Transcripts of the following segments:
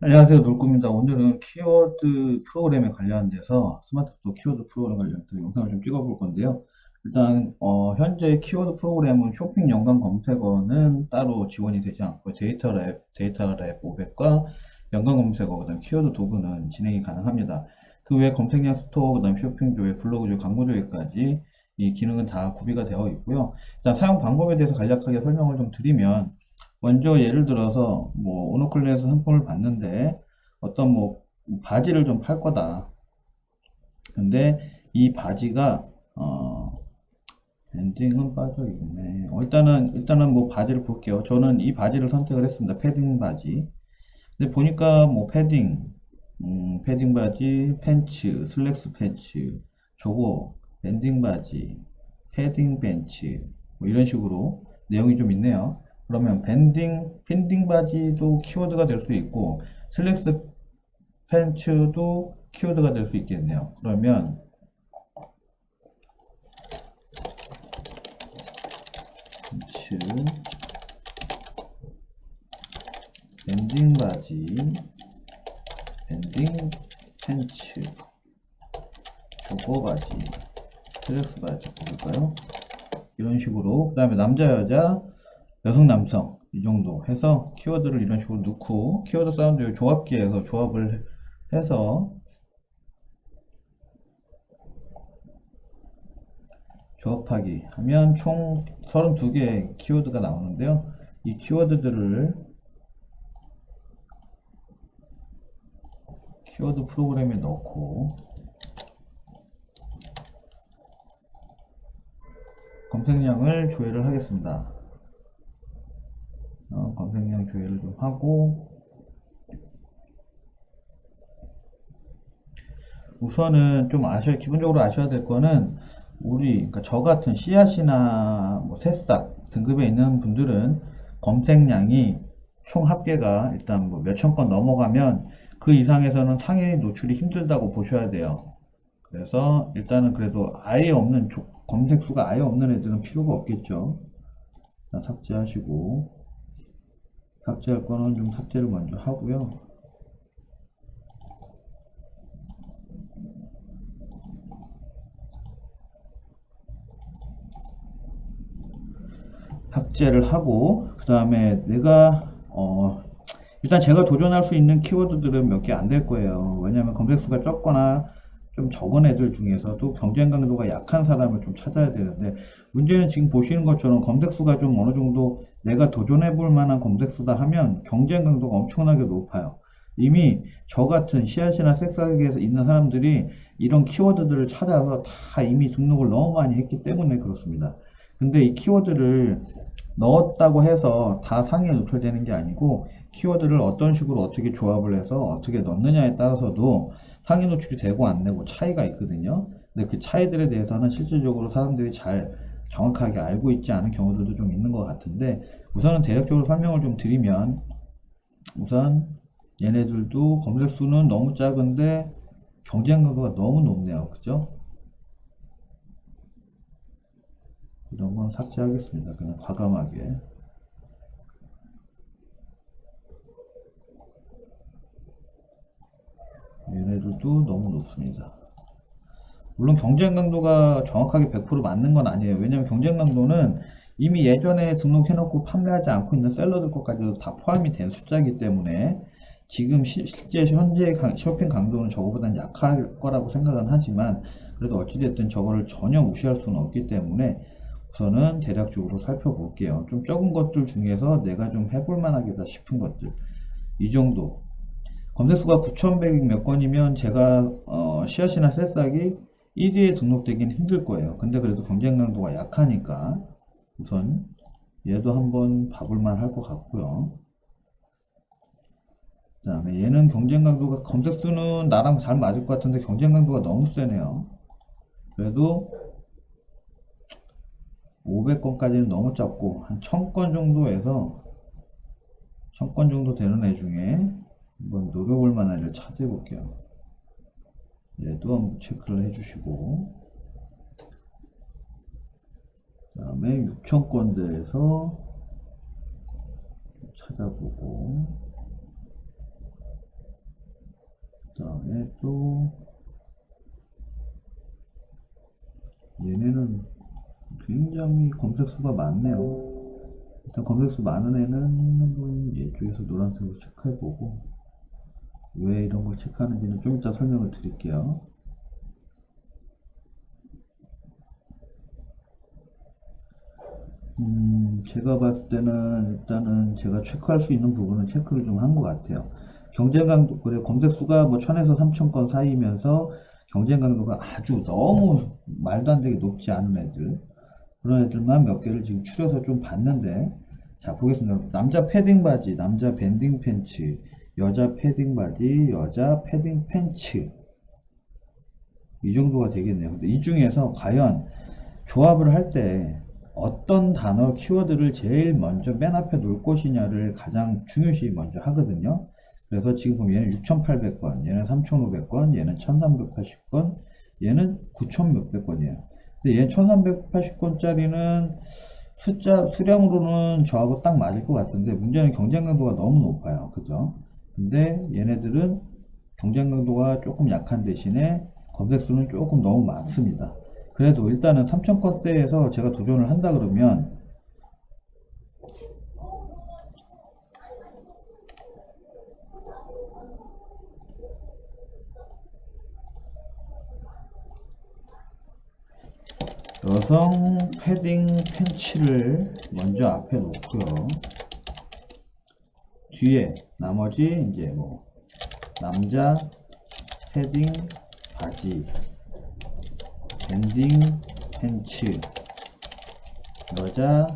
안녕하세요, 놀꾸입니다. 오늘은 키워드 프로그램에 관련돼서 스마트폰 키워드 프로그램 관련해서 영상을 좀 찍어볼 건데요. 일단 현재 키워드 프로그램은 쇼핑 연관 검색어는 따로 지원이 되지 않고 데이터 랩 500과 연관 검색어, 그다음 키워드 도구는 진행이 가능합니다. 그 외 검색량 스토어, 그다음 쇼핑 조회, 블로그 조회, 광고 조회까지 이 기능은 다 구비가 되어 있고요. 일단 사용 방법에 대해서 간략하게 설명을 좀 드리면, 먼저 예를 들어서 뭐 오노클레에서 상품을 봤는데 어떤 뭐 바지를 좀 팔 거다. 근데 이 바지가 밴딩은 빠져 있네. 일단은 뭐 바지를 볼게요. 저는 이 바지를 선택을 했습니다. 패딩 바지. 근데 보니까 뭐 패딩 바지, 팬츠, 슬랙스 팬츠, 저거 밴딩 바지, 패딩 벤츠, 뭐 이런 식으로 내용이 좀 있네요. 그러면 밴딩 바지도 키워드가 될 수 있고, 슬랙스 팬츠도 키워드가 될 수 있겠네요. 그러면 팬츠, 밴딩 바지, 밴딩 팬츠, 저거 바지, 슬랙스 바지 볼까요? 이런 식으로. 그 다음에 남자, 여자, 여성, 남성 이 정도 해서 키워드를 이런 식으로 넣고, 키워드 사운드 조합기에서 조합을 해서 조합하기 하면 총 32개의 키워드가 나오는데요. 이 키워드들을 키워드 프로그램에 넣고 검색량을 조회를 하겠습니다. 검색량 조회를 좀 하고, 우선은 좀 기본적으로 아셔야 될 거는, 그러니까 저 같은 씨앗이나 뭐 새싹 등급에 있는 분들은 검색량이 총 합계가 일단 뭐 몇천 건 넘어가면 그 이상에서는 상위 노출이 힘들다고 보셔야 돼요. 그래서 일단은 그래도 검색 수가 아예 없는 애들은 필요가 없겠죠. 삭제하시고, 삭제할 거는 좀 삭제를 먼저 하고요. 삭제를 하고, 그 다음에 일단 제가 도전할 수 있는 키워드들은 몇 개 안 될 거예요. 왜냐하면 검색수가 적거나 좀 적은 애들 중에서도 경쟁 강도가 약한 사람을 좀 찾아야 되는데, 문제는 지금 보시는 것처럼 검색수가 좀 어느 정도 내가 도전해 볼 만한 검색수다 하면 경쟁 강도가 엄청나게 높아요. 이미 저 같은 씨앗이나 색싹에서 있는 사람들이 이런 키워드들을 찾아서 다 이미 등록을 너무 많이 했기 때문에 그렇습니다. 근데 이 키워드를 넣었다고 해서 다 상위에 노출되는 게 아니고, 키워드를 어떤 식으로 어떻게 조합을 해서 어떻게 넣느냐에 따라서도 상위 노출이 되고 안 되고 차이가 있거든요. 근데 그 차이들에 대해서는 실질적으로 사람들이 잘 정확하게 알고 있지 않은 경우들도 좀 있는 것 같은데, 우선은 대략적으로 설명을 좀 드리면, 우선 얘네들도 검색 수는 너무 작은데 경쟁 강도가 너무 높네요. 그죠? 이런 건 삭제하겠습니다. 그냥 과감하게. 얘네들도 너무 높습니다. 물론 경쟁 강도가 정확하게 100% 맞는 건 아니에요. 왜냐면 경쟁 강도는 이미 예전에 등록해놓고 판매하지 않고 있는 셀러들 것까지도 다 포함이 된 숫자이기 때문에, 지금 실제 현재 쇼핑 강도는 저거보다는 약할 거라고 생각은 하지만, 그래도 어찌됐든 저거를 전혀 무시할 수는 없기 때문에 우선은 대략적으로 살펴볼게요. 좀 적은 것들 중에서 내가 좀 해볼 만하겠다 싶은 것들, 이 정도. 검색수가 9,100 몇 건이면 제가 씨앗이나 새싹이 1위에 등록되긴 힘들 거예요. 근데 그래도 경쟁 강도가 약하니까 우선 얘도 한번 봐볼 만할 것 같고요. 그 다음에 얘는 경쟁 강도가, 검색수는 나랑 잘 맞을 것 같은데 경쟁 강도가 너무 세네요. 그래도 500건까지는 너무 작고, 한 1000건 정도에서 1000건 정도 되는 애 중에 한번 노려볼 만한 애를 찾아 볼게요. 얘도 한번 체크를 해주시고, 그 다음에 6,000건대에서 찾아보고, 얘네는 굉장히 검색수가 많네요. 일단 검색수 많은 애는 한번 이쪽에서 노란색으로 체크해보고, 왜 이런 걸 체크하는지는 좀 이따 설명을 드릴게요. 제가 봤을 때는 일단은 제가 체크할 수 있는 부분은 체크를 좀 한 것 같아요. 경쟁 강도, 그래, 검색수가 뭐 1000에서 3000건 사이면서 경쟁 강도가 아주 너무 말도 안 되게 높지 않은 애들, 그런 애들만 몇 개를 지금 추려서 좀 봤는데, 자, 보겠습니다. 남자 패딩 바지, 남자 밴딩 팬츠, 여자 패딩 바지, 여자 패딩 팬츠. 이 정도가 되겠네요. 근데 이 중에서 과연 조합을 할 때 어떤 단어 키워드를 제일 먼저 맨 앞에 놓을 것이냐를 가장 중요시 먼저 하거든요. 그래서 지금 보면 얘는 6,800건, 얘는 3,500건, 얘는 1,380건, 얘는 9,000 몇백 건이에요. 근데 얘는 1,380건짜리는 수량으로는 저하고 딱 맞을 것 같은데, 문제는 경쟁 강도가 너무 높아요. 그죠? 근데 얘네들은 경쟁 강도가 조금 약한 대신에 검색수는 조금 너무 많습니다. 그래도 일단은 3,000건대에서 제가 도전을 한다 그러면, 여성 패딩 팬츠를 먼저 앞에 놓고요. 뒤에 나머지 이제 뭐 남자 패딩 바지, 밴딩 팬츠, 여자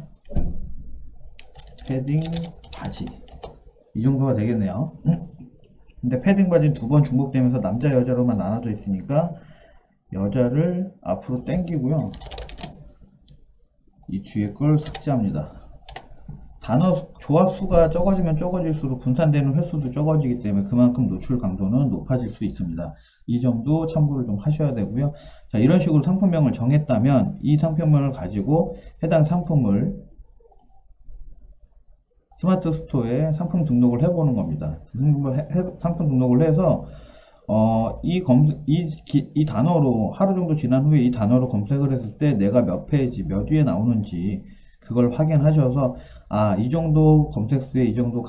패딩 바지, 이 정도가 되겠네요. 근데 패딩 바지는 두 번 중복되면서 남자 여자로만 나눠져 있으니까 여자를 앞으로 당기고요. 이 뒤에 걸 삭제합니다. 단어 조합 수가 적어지면 적어질수록 분산되는 횟수도 적어지기 때문에 그만큼 노출 강도는 높아질 수 있습니다. 이 점도 참고를 좀 하셔야 되고요. 자, 이런 식으로 상품명을 정했다면 이 상품명을 가지고 해당 상품을 스마트 스토어에 상품 등록을 해보는 겁니다. 상품 등록을 해서 이 단어로 하루 정도 지난 후에 이 단어로 검색을 했을 때 내가 몇 페이지, 몇 위에 나오는지 그걸 확인하셔서, 아, 이 정도 검색수에 이 정도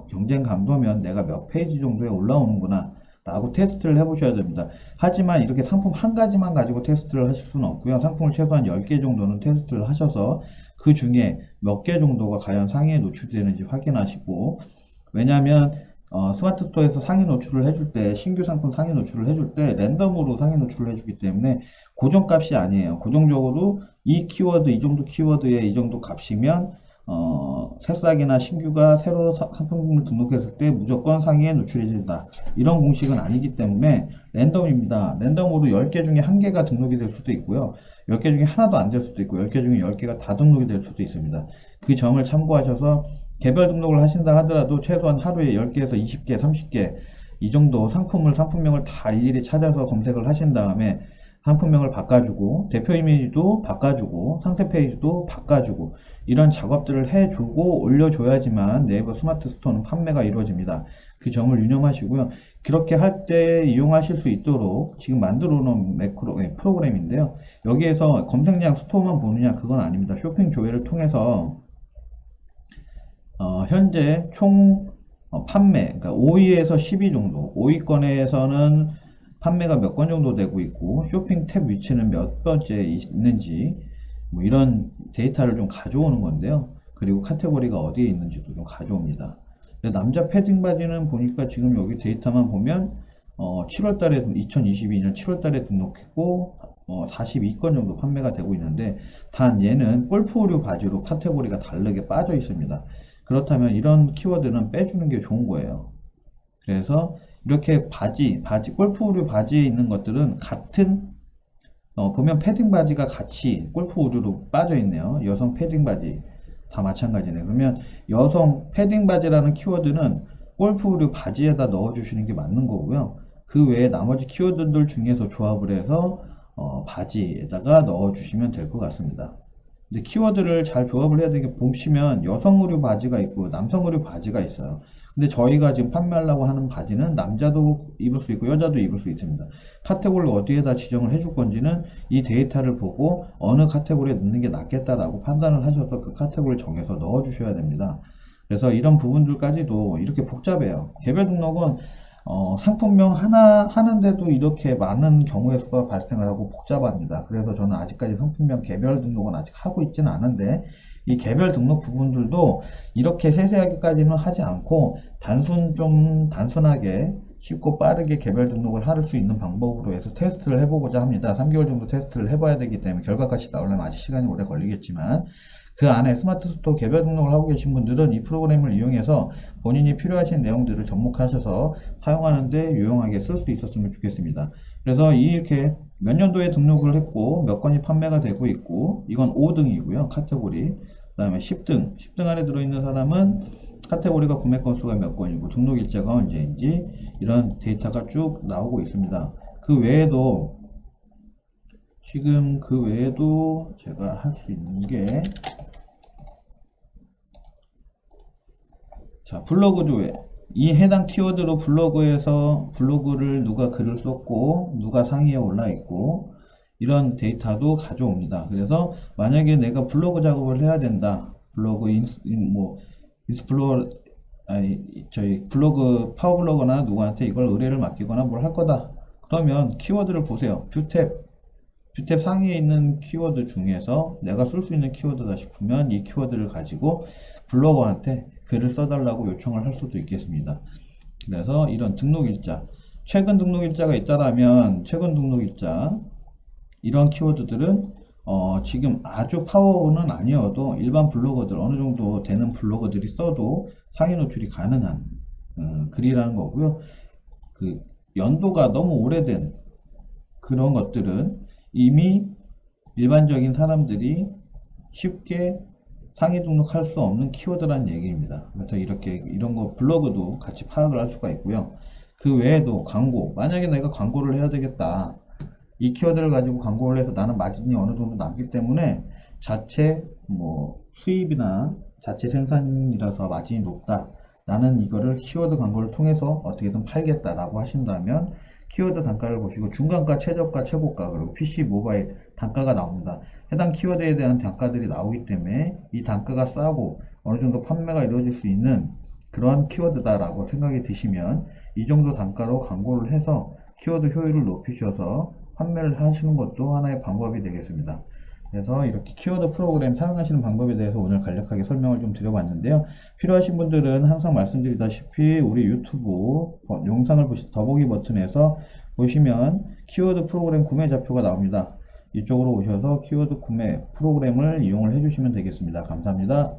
경쟁 강도면 내가 몇 페이지 정도에 올라오는구나 라고 테스트를 해보셔야 됩니다. 하지만 이렇게 상품 한 가지만 가지고 테스트를 하실 수는 없고요. 상품을 최소한 10개 정도는 테스트를 하셔서 그 중에 몇 개 정도가 과연 상위에 노출되는지 확인하시고, 왜냐하면 스마트 스토어에서 상위 노출을 해줄 때, 신규 상품 상위 노출을 해줄 때 랜덤으로 상위 노출을 해주기 때문에 고정값이 아니에요. 고정적으로 이 키워드, 이 정도 키워드에 이 정도 값이면 새싹이나 신규가 새로 상품을 등록했을 때 무조건 상위에 노출이 된다, 이런 공식은 아니기 때문에 랜덤입니다. 랜덤으로 10개 중에 1개가 등록이 될 수도 있고요, 10개 중에 하나도 안 될 수도 있고, 10개 중에 10개가 다 등록이 될 수도 있습니다. 그 점을 참고하셔서 개별 등록을 하신다 하더라도 최소한 하루에 10개에서 20개, 30개 이 정도 상품명을 다 일일이 찾아서 검색을 하신 다음에 상품명을 바꿔주고, 대표 이미지도 바꿔주고, 상세 페이지도 바꿔주고, 이런 작업들을 해주고 올려줘야지만 네이버 스마트 스토어는 판매가 이루어집니다. 그 점을 유념하시고요. 그렇게 할 때 이용하실 수 있도록 지금 만들어 놓은 프로그램인데요. 여기에서 검색량 스토어만 보느냐, 그건 아닙니다. 쇼핑 조회를 통해서 현재 총 판매, 그러니까 5위에서 10위 정도, 5위권에서는 판매가 몇 건 정도 되고 있고, 쇼핑 탭 위치는 몇 번째 있는지, 뭐 이런 데이터를 좀 가져오는 건데요. 그리고 카테고리가 어디에 있는지도 좀 가져옵니다. 남자 패딩 바지는 보니까 지금 여기 데이터만 보면 7월달에 2022년 7월달에 등록했고 42건 정도 판매가 되고 있는데, 단 얘는 골프 의류 바지로 카테고리가 다르게 빠져 있습니다. 그렇다면 이런 키워드는 빼주는 게 좋은 거예요. 그래서 이렇게 골프 의류 바지에 있는 것들은 같은, 보면 패딩 바지가 같이 골프 의류로 빠져 있네요. 여성 패딩 바지 다 마찬가지네요. 그러면 여성 패딩 바지라는 키워드는 골프 의류 바지에다 넣어 주시는 게 맞는 거고요. 그 외에 나머지 키워드들 중에서 조합을 해서 바지에다가 넣어 주시면 될 것 같습니다. 근데 키워드를 잘 조합을 해야 되게, 보시면 여성 의류 바지가 있고 남성 의류 바지가 있어요. 근데 저희가 지금 판매하려고 하는 바지는 남자도 입을 수 있고 여자도 입을 수 있습니다. 카테고리를 어디에다 지정을 해줄 건지는 이 데이터를 보고 어느 카테고리에 넣는 게 낫겠다라고 판단을 하셔서 그 카테고리를 정해서 넣어 주셔야 됩니다. 그래서 이런 부분들까지도 이렇게 복잡해요. 개별 등록은 상품명 하나 하는데도 이렇게 많은 경우의 수가 발생을 하고 복잡합니다. 그래서 저는 아직까지 상품명 개별 등록은 아직 하고 있지는 않은데 이 개별 등록 부분들도 이렇게 세세하게까지는 하지 않고 좀 단순하게 쉽고 빠르게 개별 등록을 할 수 있는 방법으로 해서 테스트를 해보고자 합니다. 3개월 정도 테스트를 해봐야 되기 때문에 결과까지 나오려면 아직 시간이 오래 걸리겠지만 그 안에 스마트 스토어 개별 등록을 하고 계신 분들은 이 프로그램을 이용해서 본인이 필요하신 내용들을 접목하셔서 사용하는데 유용하게 쓸 수 있었으면 좋겠습니다. 그래서 이렇게 몇 년도에 등록을 했고 몇 건이 판매가 되고 있고 이건 5등이고요. 카테고리. 그 다음에 10등. 10등 안에 들어있는 사람은 카테고리가 구매 건수가 몇 건이고 등록 일자가 언제인지 이런 데이터가 쭉 나오고 있습니다. 그 외에도 지금 그 외에도 제가 할 수 있는 게 자, 블로그 조회. 이 해당 키워드로 블로그에서 블로그를 누가 글을 썼고 누가 상위에 올라 있고 이런 데이터도 가져옵니다. 그래서 만약에 내가 블로그 작업을 해야 된다. 블로그 인스플로어 저희 블로그 파워블로거나 누구한테 이걸 의뢰를 맡기거나 뭘 할 거다. 그러면 키워드를 보세요. 뷰탭 상위에 있는 키워드 중에서 내가 쓸 수 있는 키워드다 싶으면 이 키워드를 가지고 블로거한테 글을 써달라고 요청을 할 수도 있겠습니다. 그래서 이런 등록일자, 최근 등록일자가 있다라면 최근 등록일자 이런 키워드들은 지금 아주 파워는 아니어도 일반 블로거들 어느 정도 되는 블로거들이 써도 상위 노출이 가능한 글이라는 거고요. 그 연도가 너무 오래된 그런 것들은 이미 일반적인 사람들이 쉽게 상위 등록할 수 없는 키워드라는 얘기입니다. 그래서 이런 거 블로그도 같이 파악을 할 수가 있고요. 그 외에도 광고, 만약에 내가 광고를 해야 되겠다. 이 키워드를 가지고 광고를 해서 나는 마진이 어느 정도 남기 때문에 자체 수입이나 자체 생산이라서 마진이 높다. 나는 이거를 키워드 광고를 통해서 어떻게든 팔겠다라고 하신다면 키워드 단가를 보시고 중간가, 최저가, 최고가 그리고 PC, 모바일 단가가 나옵니다. 해당 키워드에 대한 단가들이 나오기 때문에 이 단가가 싸고 어느 정도 판매가 이루어질 수 있는 그런 키워드다라고 생각이 드시면 이 정도 단가로 광고를 해서 키워드 효율을 높이셔서 판매를 하시는 것도 하나의 방법이 되겠습니다. 그래서 이렇게 키워드 프로그램 사용하시는 방법에 대해서 오늘 간략하게 설명을 좀 드려봤는데요. 필요하신 분들은 항상 말씀드리다시피 우리 유튜브 영상을 더보기 버튼에서 보시면 키워드 프로그램 구매 좌표가 나옵니다. 이쪽으로 오셔서 키워드 구매 프로그램을 이용을 해주시면 되겠습니다. 감사합니다.